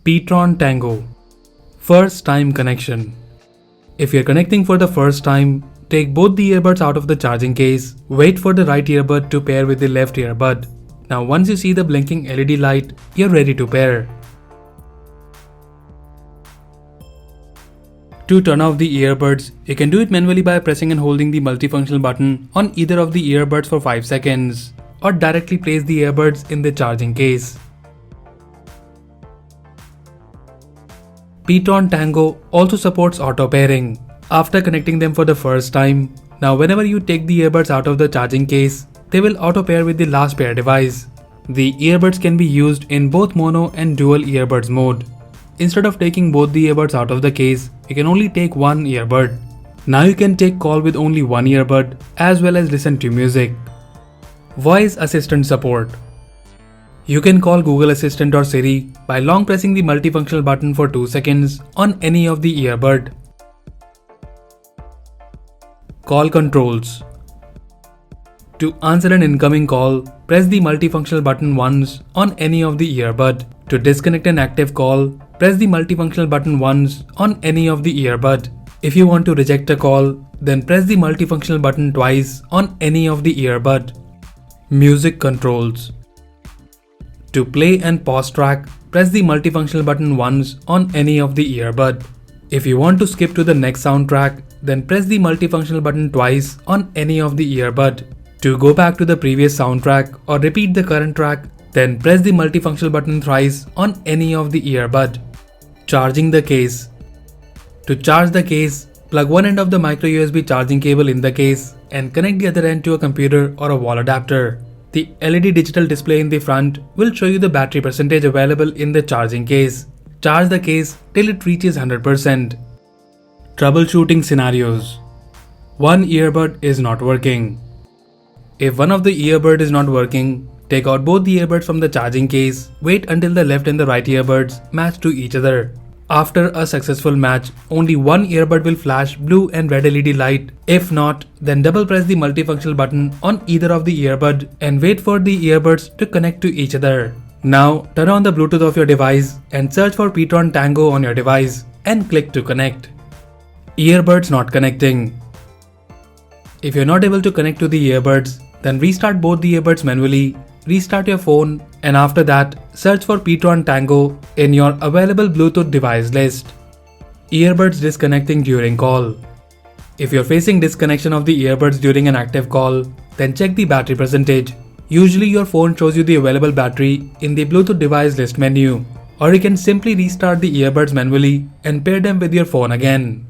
Pitron Tango. First time connection. If you're connecting for the first time, take both the earbuds out of the charging case, wait for the right earbud to pair with the left earbud. Now once you see the blinking LED light, you're ready to pair. To turn off the earbuds, you can do it manually by pressing and holding the multifunctional button on either of the earbuds for 5 seconds, or directly place the earbuds in the charging case. Pitron Tango also supports auto pairing. After connecting them for the first time, now whenever you take the earbuds out of the charging case, they will auto pair with the last pair device. The earbuds can be used in both mono and dual earbuds mode. Instead of taking both the earbuds out of the case, you can only take one earbud. Now you can take call with only one earbud as well as listen to music. Voice Assistant support. You can call Google Assistant or Siri by long pressing the multifunctional button for 2 seconds on any of the earbud. Call controls. To answer an incoming call, press the multifunctional button once on any of the earbud. To disconnect an active call, press the multifunctional button once on any of the earbud. If you want to reject a call, then press the multifunctional button twice on any of the earbud. Music controls. To play and pause track, press the multifunctional button once on any of the earbud. If you want to skip to the next soundtrack, then press the multifunctional button twice on any of the earbud. To go back to the previous soundtrack or repeat the current track, then press the multifunctional button thrice on any of the earbud. Charging the case. To charge the case, plug one end of the micro USB charging cable in the case and connect the other end to a computer or a wall adapter. The LED digital display in the front will show you the battery percentage available in the charging case. Charge the case till it reaches 100%. Troubleshooting scenarios. One earbud is not working. If one of the earbud is not working, take out both the earbuds from the charging case, wait until the left and the right earbuds match to each other. After a successful match, only one earbud will flash blue and red LED light. If not, then double press the multifunctional button on either of the earbud and wait for the earbuds to connect to each other. Now, turn on the Bluetooth of your device and search for Pitron Tango on your device and click to connect. Earbuds not connecting. If you're not able to connect to the earbuds, then restart both the earbuds manually, restart your phone, and after that, search for Pitron Tango in your available Bluetooth device list. Earbuds disconnecting during call. If you're facing disconnection of the earbuds during an active call, then check the battery percentage. Usually your phone shows you the available battery in the Bluetooth device list menu, or you can simply restart the earbuds manually and pair them with your phone again.